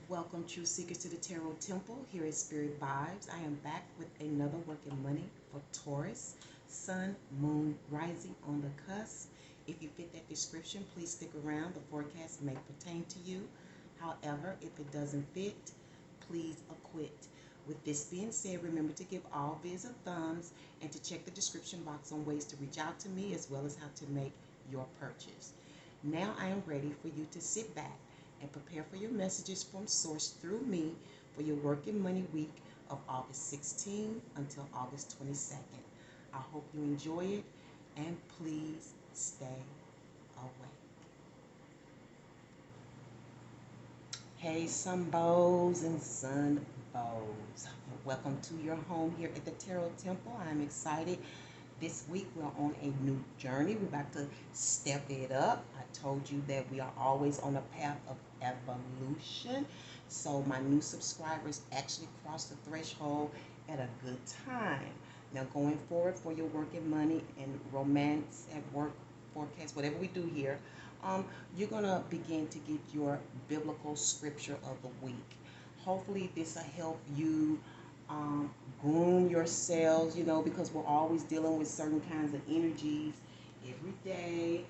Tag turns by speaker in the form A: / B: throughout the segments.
A: Welcome, true seekers, to the Tarot Temple. Here is Spirit Vibes. I am back with another working money for Taurus, Sun, Moon, Rising on the cusp. If you fit that description, please stick around. The forecast may pertain to you. However, if it doesn't fit, please acquit. With this being said, remember to give all vids a thumbs and to check the description box on ways to reach out to me as well as how to make your purchase. Now I am ready for you to sit back and prepare for your messages from Source through me for your working money week of August 16 until August 22nd. I hope you enjoy it and please stay awake. Hey, sun bows and sun bows. Welcome to your home here at the Tarot Temple. I'm excited. This week we're on a new journey. We're about to step it up. I told you that we are always on a path of evolution. So my new subscribers actually crossed the threshold at a good time. Now going forward for your working money and romance at work forecast, whatever we do here, you're going to begin to get your biblical scripture of the week. Hopefully this will help you groom yourselves, because we're always dealing with certain kinds of energies every day.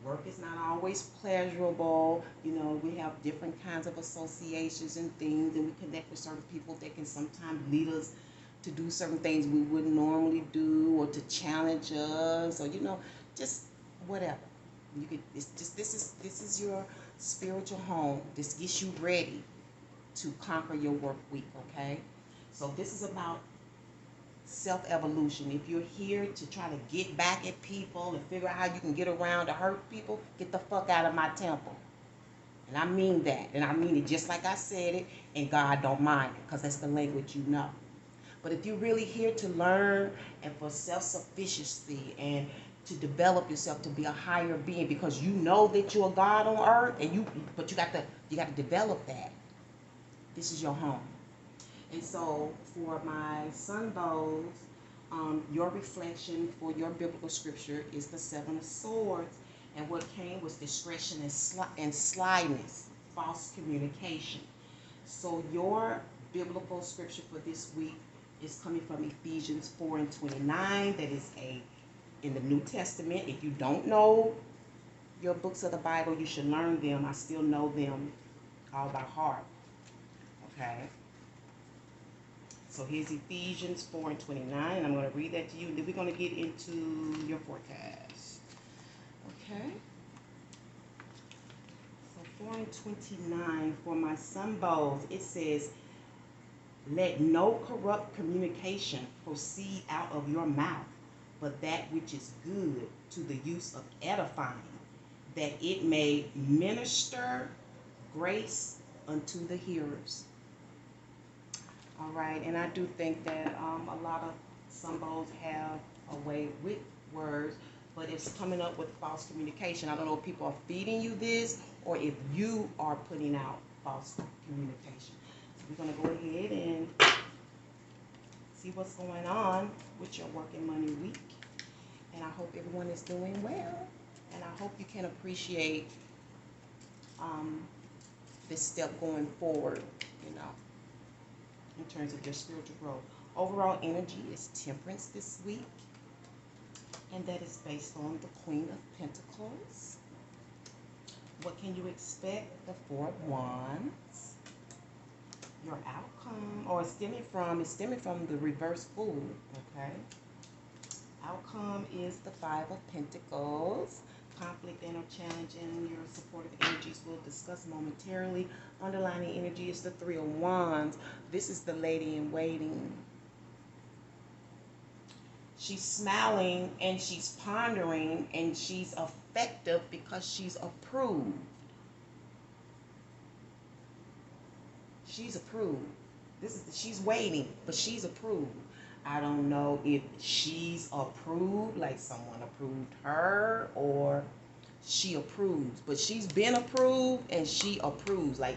A: Work is not always pleasurable. We have different kinds of associations and things, and we connect with certain people that can sometimes lead us to do certain things we wouldn't normally do, or to challenge us, or just whatever. You could. This is your spiritual home. This gets you ready to conquer your work week. Okay. So this is about self-evolution. If you're here to try to get back at people and figure out how you can get around to hurt people, get the fuck out of my temple. And I mean that. And I mean it just like I said it, and God don't mind it, because that's the language you know. But if you're really here to learn and for self-sufficiency and to develop yourself to be a higher being, because you know that you're a God on earth, and but you got to develop that. This is your home. And so for my sun bows, your reflection for your biblical scripture is the Seven of Swords. And what came was discretion and slyness, false communication. So your biblical scripture for this week is coming from Ephesians 4:29. That is in the New Testament. If you don't know your books of the Bible, you should learn them. I still know them all by heart. Okay. So here's Ephesians 4:29, and I'm going to read that to you, and then we're going to get into your forecast. Okay? So 4:29, for my sun bows, it says, let no corrupt communication proceed out of your mouth, but that which is good to the use of edifying, that it may minister grace unto the hearers. All right, and I do think that a lot of symbols have a way with words, but it's coming up with false communication. I don't know if people are feeding you this or if you are putting out false communication. So we're going to go ahead and see what's going on with your working money week. And I hope everyone is doing well. And I hope you can appreciate this step going forward, in terms of your spiritual growth. Overall energy is temperance this week, and that is based on the Queen of Pentacles. What can you expect? The Four of Wands. Your outcome, or it's stemming from the reverse Fool. Okay. Outcome is the Five of Pentacles. Conflict and or challenge in your supportive energies we'll discuss momentarily. Underlining energy is the Three of Wands. This is the lady in waiting. She's smiling and she's pondering and she's effective because she's approved. She's approved. She's waiting, but she's approved. I don't know if she's approved, like someone approved her, or she approves. But she's been approved and she approves. Like,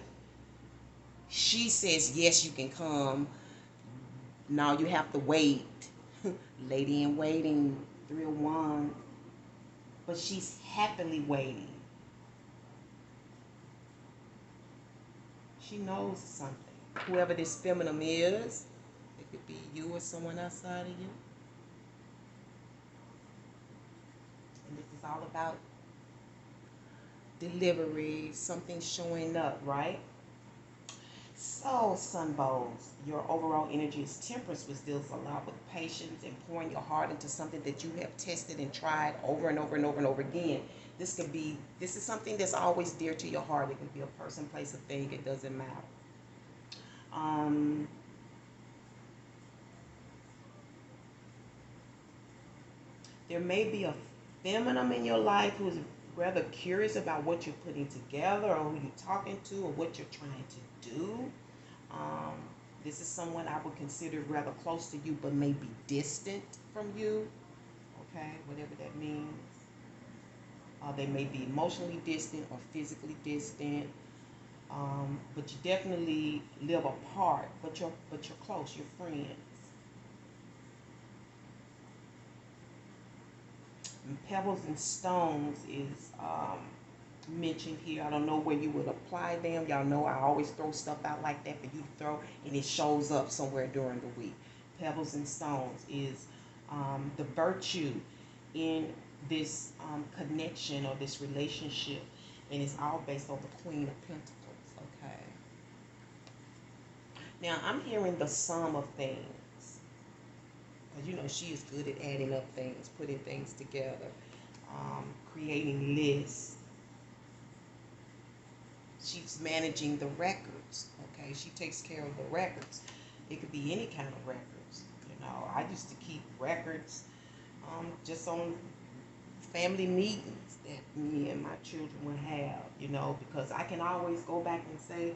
A: she says, yes, you can come. Now you have to wait. Lady in waiting, Three of Wands. But she's happily waiting. She knows something. Whoever this feminine is, it could be you or someone outside of you. And this is all about delivery, something showing up, right? So, sun bowls, your overall energy is temperance, which deals a lot with patience and pouring your heart into something that you have tested and tried over and over and over and over again. This is something that's always dear to your heart. It could be a person, place, a thing. It doesn't matter. Um, there may be a feminine in your life who's rather curious about what you're putting together or who you're talking to or what you're trying to do. Um, this is someone I would consider rather close to you but may be distant from you. Okay, whatever that means. They may be emotionally distant or physically distant. But you definitely live apart, but you're close, you're friends. And pebbles and stones is mentioned here. I don't know where you would apply them. Y'all know I always throw stuff out like that for you to throw, and it shows up somewhere during the week. Pebbles and stones is the virtue in this connection or this relationship, and it's all based on the Queen of Pentacles. Okay. Now I'm hearing the sum of things, because you know she is good at adding up things, putting things together, creating lists. She's managing the records. Okay, she takes care of the records. It could be any kind of records. You know, I used to keep records just on family meetings that me and my children would have, you know, because I can always go back and say,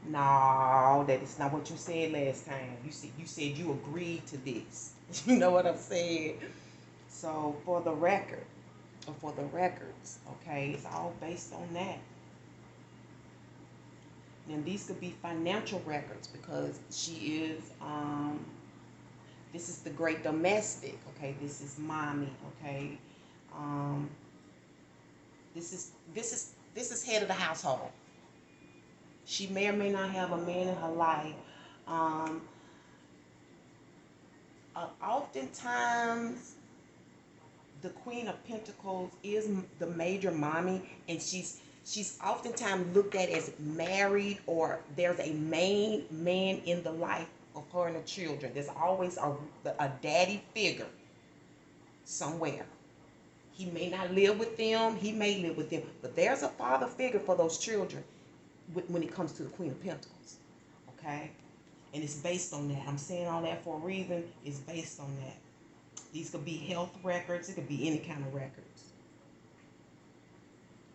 A: no, that is not what you said last time. You said you agreed to this. You know what I'm saying? So for the record, or for the records, okay, it's all based on that. Now these could be financial records because she is this is the great domestic, okay? This is mommy, okay? Um, this is head of the household. She may or may not have a man in her life. Um, Oftentimes, the Queen of Pentacles is the major mommy, and she's oftentimes looked at as married, or there's a main man in the life of her and the children. There's always a daddy figure somewhere. He may not live with them, he may live with them, but there's a father figure for those children when it comes to the Queen of Pentacles. Okay? And it's based on that. I'm saying all that for a reason. It's based on that. These could be health records. It could be any kind of records.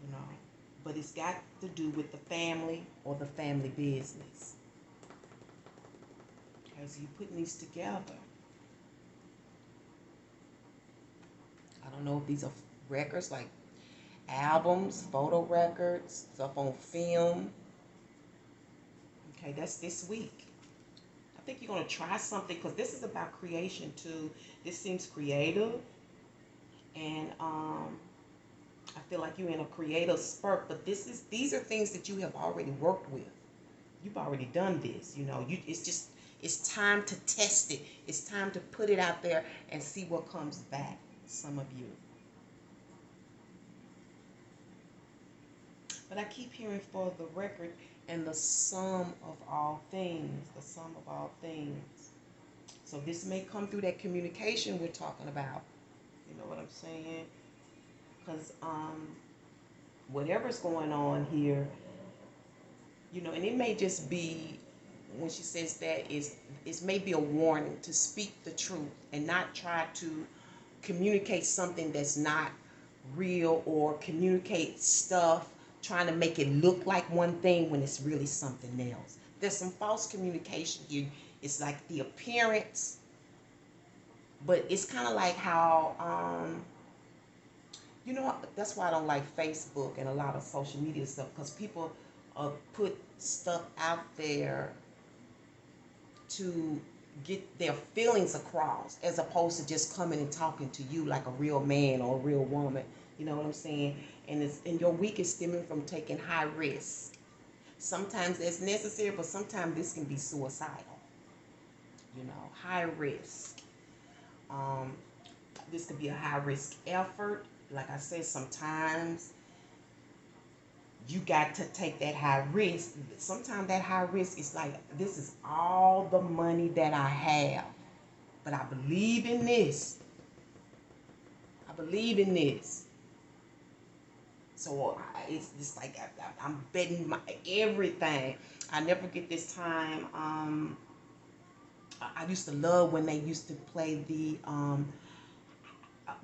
A: You know. But it's got to do with the family or the family business. Okay, so you're putting these together. I don't know if these are records like albums, photo records, stuff on film. Okay, that's this week. I think you're going to try something because this is about creation too. This seems creative, and I feel like you're in a creative spurt. But these are things that you have already worked with. You've already done this. You know, it's time to test it. It's time to put it out there and see what comes back. Some of you. But I keep hearing for the record and the sum of all things. The sum of all things. So this may come through that communication we're talking about. You know what I'm saying? Because whatever's going on here, you know, and it may just be, when she says that, it may be a warning to speak the truth and not try to communicate something that's not real, or communicate stuff trying to make it look like one thing when it's really something else. There's some false communication here. It's like the appearance, but it's kind of like how, you know, that's why I don't like Facebook and a lot of social media stuff, because people put stuff out there to get their feelings across, as opposed to just coming and talking to you like a real man or a real woman. You know what I'm saying? And your week is stemming from taking high risks. Sometimes that's necessary, but sometimes this can be suicidal. High risk. Um, this could be a high risk effort. Like I said, sometimes you got to take that high risk. Sometimes that high risk is like, this is all the money that I have, but I believe in this. I believe in this. So it's just like I'm betting my everything. I never forget this time. I used to love when they used to play the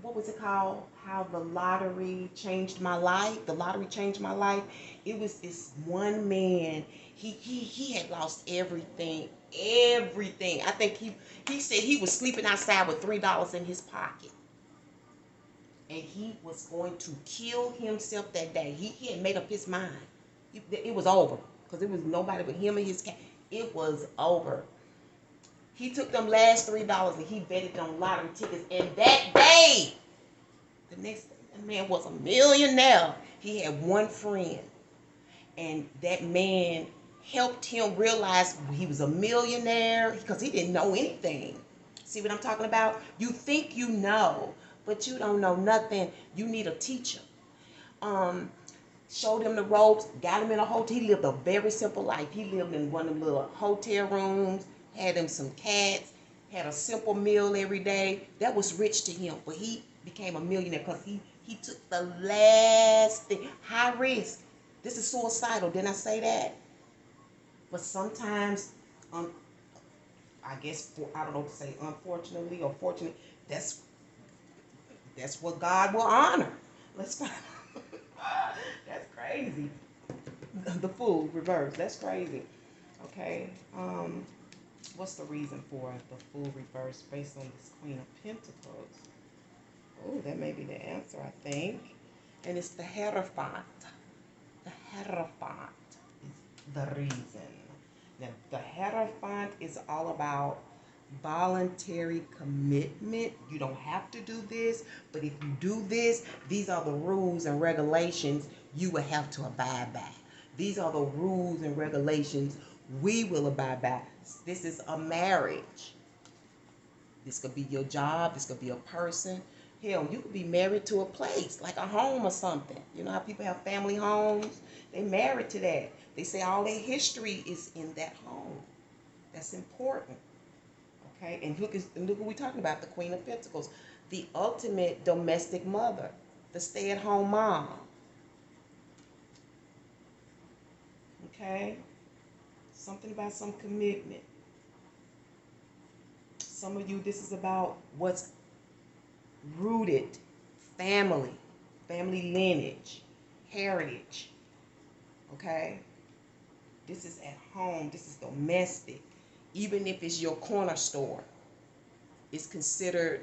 A: what was it called? How the lottery changed my life. The lottery changed my life. It was this one man. He had lost everything. Everything. I think he said he was sleeping outside with $3 in his pocket. And he was going to kill himself that day. He had made up his mind. It was over. Because it was nobody but him and his cat. It was over. He took them last $3 and he betted on lottery tickets. And that day, the next man was a millionaire. He had one friend. And that man helped him realize he was a millionaire because he didn't know anything. See what I'm talking about? You think you know, but you don't know nothing. You need a teacher. Showed him the ropes, got him in a hotel. He lived a very simple life. He lived in one of them little hotel rooms, had him some cats, had a simple meal every day. That was rich to him, but he became a millionaire because he took the last thing. High risk. This is suicidal. Didn't I say that? But sometimes, I guess, I don't know what to say, unfortunately or fortunately, that's what God will honor. Let's find. That's crazy. The fool reverse. That's crazy. Okay. What's the reason for the fool reverse based on this Queen of Pentacles? Oh, that may be the answer, I think. And it's the Hierophant. The Hierophant is the reason. Now, the Hierophant is all about voluntary commitment. You don't have to do this, but if you do this, these are the rules and regulations you will have to abide by. These are the rules and regulations we will abide by. This is a marriage. This could be your job. This could be a person. Hell, you could be married to a place, like a home or something. You know how people have family homes? They married to that. They say all their history is in that home. That's important. Okay, and look what we're talking about, the Queen of Pentacles, the ultimate domestic mother, the stay-at-home mom. Okay, something about some commitment. Some of you, this is about what's rooted, family lineage, heritage. Okay, this is at home, this is domestic. Even if it's your corner store, it's considered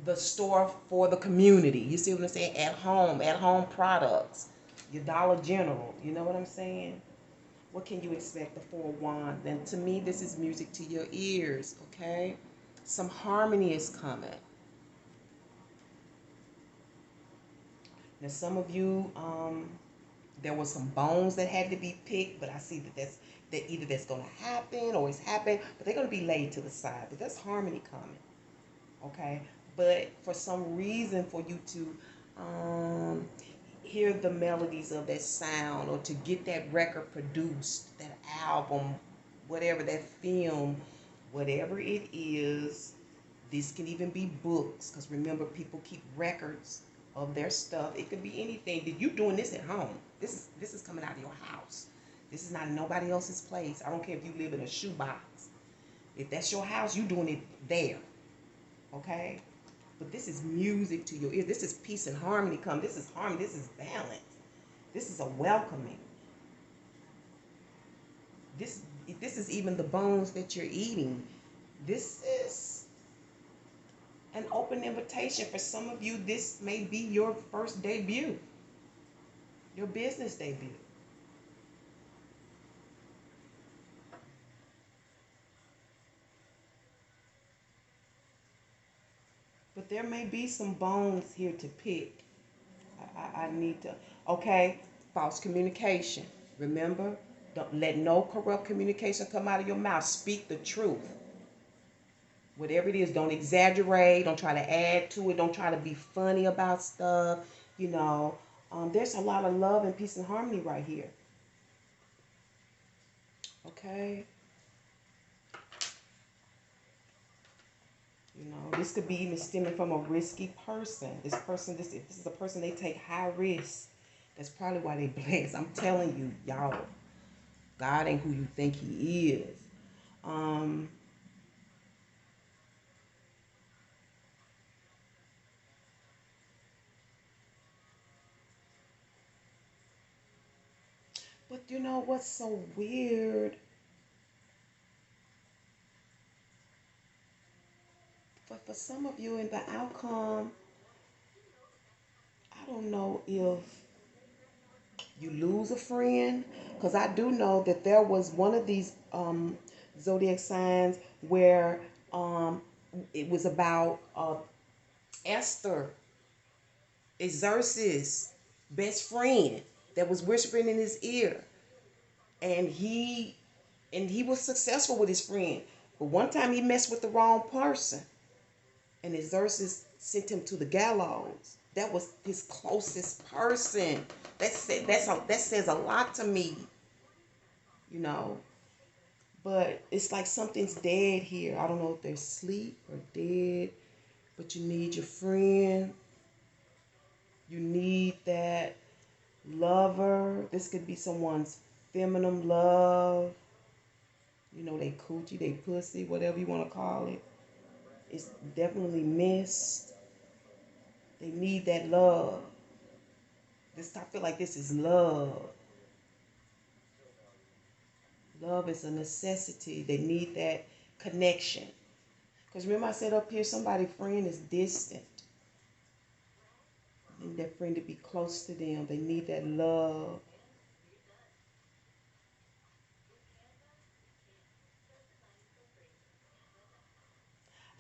A: the store for the community. You see what I'm saying? At home products, your Dollar General. You know what I'm saying? What can you expect? The Four of Wands. And to me, this is music to your ears. Okay, some harmony is coming. Now, some of you, there were some bones that had to be picked, but I see that either that's going to happen or it's happened, but they're going to be laid to the side. But that's harmony coming. Okay, but for some reason, for you to hear the melodies of that sound, or to get that record produced, that album, whatever, that film, whatever it is, this can even be books, because remember, people keep records of their stuff. It could be anything. You doing this at home. This is coming out of your house. This is not nobody else's place. I don't care if you live in a shoebox. If that's your house, you doing it there. Okay? But this is music to your ear. This is peace and harmony come. This is harmony. This is balance. This is a welcoming. This is even the bones that you're eating. This is an open invitation. For some of you, this may be your first debut. Your business debut. But there may be some bones here to pick. I need to, okay, false communication. Remember, Don't let no corrupt communication come out of your mouth. Speak the truth. Whatever it is, don't exaggerate. Don't try to add to it. Don't try to be funny about stuff. You know, there's a lot of love and peace and harmony right here. Okay. You know, this could be even stemming from a risky person. If this is a person, they take high risks. That's probably why they blessed. I'm telling you, y'all, God ain't who you think he is. Um, but you know what's so weird? For some of you in the outcome, I don't know if you lose a friend, because I do know that there was one of these zodiac signs where it was about Esther, Xerxes' best friend, that was whispering in his ear, and he was successful with his friend. But one time he messed with the wrong person, and Xerxes sent him to the gallows. That was his closest person. That says a lot to me, you know. But it's like something's dead here. I don't know if they're asleep or dead, but you need your friend. You need that lover. This could be someone's feminine love. You know, they coochie, they pussy, whatever you want to call it. It's definitely missed. They need that love. I feel like this is love. Love is a necessity. They need that connection. Because remember I said up here, somebody's friend is distant. They need that friend to be close to them. They need that love.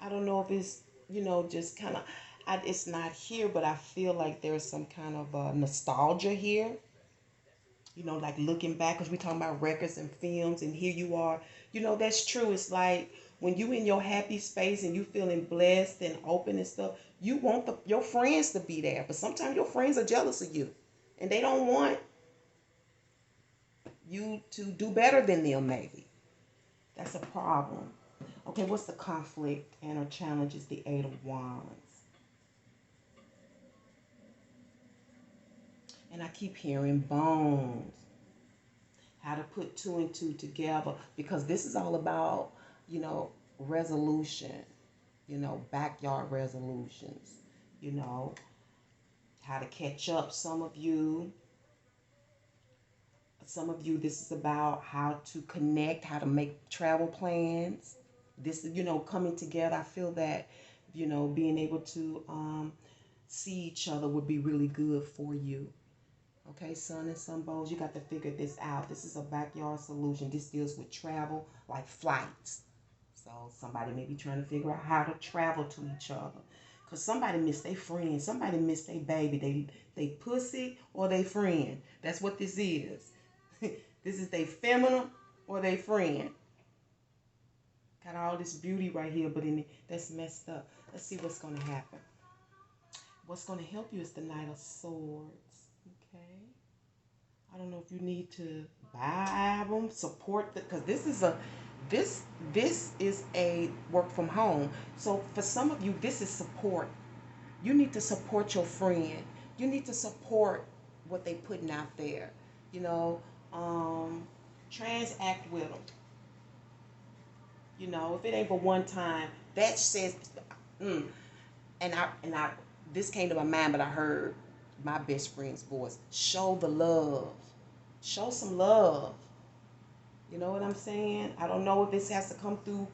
A: I don't know if it's, just kind of, it's not here, but I feel like there's some kind of nostalgia here. Like looking back, because we're talking about records and films, and here you are. That's true. It's like when you in your happy space and you feeling blessed and open and stuff, you want your friends to be there. But sometimes your friends are jealous of you, and they don't want you to do better than them, maybe. That's a problem. Okay, what's the conflict and or challenges? The Eight of Wands. And I keep hearing bones. How to put two and two together, because this is all about, resolution, backyard resolutions, you know, how to catch up. Some of you, this is about how to connect, how to make travel plans. This, coming together. I feel that, being able to see each other would be really good for you. Okay, sun and sun bowls, you got to figure this out. This is a backyard solution. This deals with travel, like flights. So somebody may be trying to figure out how to travel to each other. Because somebody missed their friend. Somebody missed their baby. They pussy or they friend. That's what this is. This is they feminine or they friend. Got all this beauty right here, but that's messed up. Let's see what's going to happen. What's going to help you is the Knight of Swords. Okay. I don't know if you need to buy albums, support because this is a work from home. So for some of you, this is support. You need to support your friend. You need to support what they putting out there. You know, transact with them. If it ain't for one time, that says, mm, and I this came to my mind, but I heard my best friend's voice. Show the love. Show some love. You know what I'm saying? I don't know if this has to come through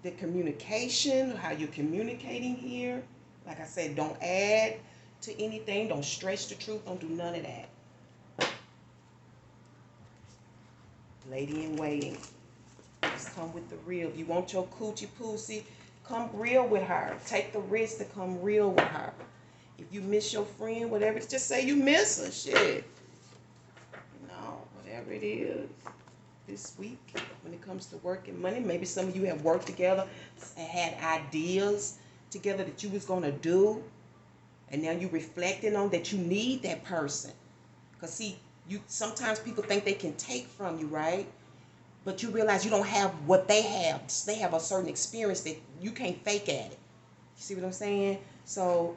A: the communication, how you're communicating here. Like I said, don't add to anything. Don't stretch the truth. Don't do none of that. Lady in waiting. Just come with the real. If you want your coochie pussy, come real with her. Take the risk to come real with her. If you miss your friend, whatever, just say you miss her. Shit. Whatever it is. this week when it comes to work and money. Maybe some of you have worked together and had ideas together that you was going to do, and now you reflecting on that you need that person. Because see, you sometimes people think they can take from you, right? But you realize you don't have what they have. They have a certain experience that you can't fake at it. You see what I'm saying? So,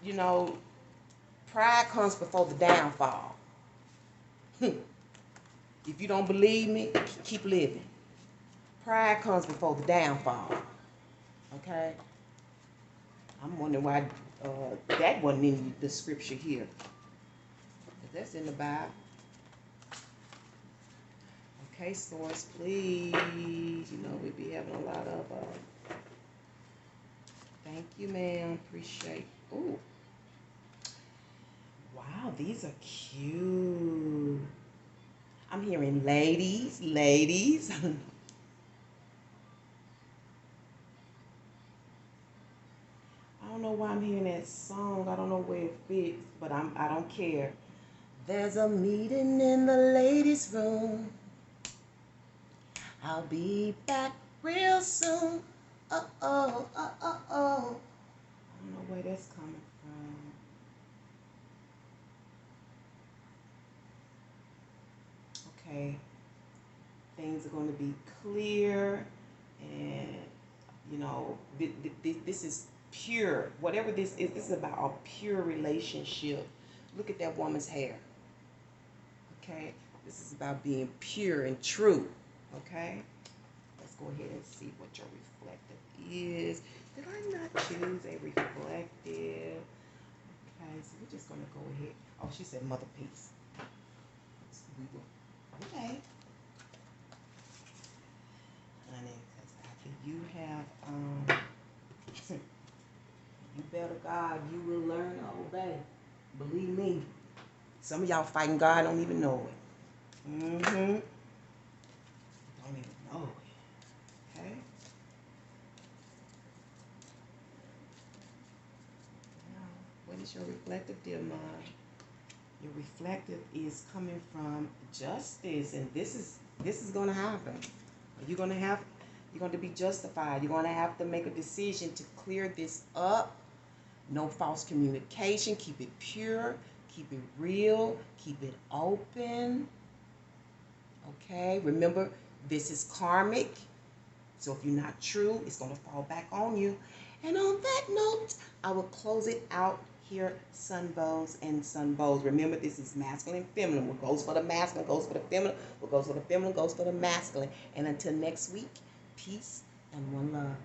A: you know, pride comes before the downfall. If you don't believe me, keep living. Pride comes before the downfall. Okay? I'm wondering why that wasn't in the scripture here. But that's in the Bible. Okay, stores, please. You know, we be having a lot of... thank you, ma'am. Appreciate... Ooh. Wow, these are cute. I'm hearing ladies, ladies. I don't know why I'm hearing that song. I don't know where it fits, but I don't care. There's a meeting in the ladies' room. I'll be back real soon. Uh-oh, uh-oh. I don't know where that's coming from. Okay. Things are going to be clear, and you know, this is pure. Whatever this is about a pure relationship. Look at that woman's hair. Okay, this is about being pure and true. Okay, let's go ahead and see what your reflective is. Did I not choose a reflective? Okay, so we're just gonna go ahead. Oh, she said mother peace. Okay. Honey, because after you have you better God, you will learn to obey. Believe me. Some of y'all fighting God don't even know it. Don't even know it. Okay? Now, what is your reflective, dear mom? Your reflective is coming from justice, and this is gonna happen. You're going to be justified. You're going to have to make a decision to clear this up. No false communication. Keep it pure. Keep it real. Keep it open. Okay? Remember, this is karmic. So if you're not true, it's going to fall back on you. And on that note, I will close it out here, sun bows and sun bows. Remember, this is masculine and feminine. What goes for the masculine goes for the feminine. What goes for the feminine goes for the masculine. And until next week, peace and one love.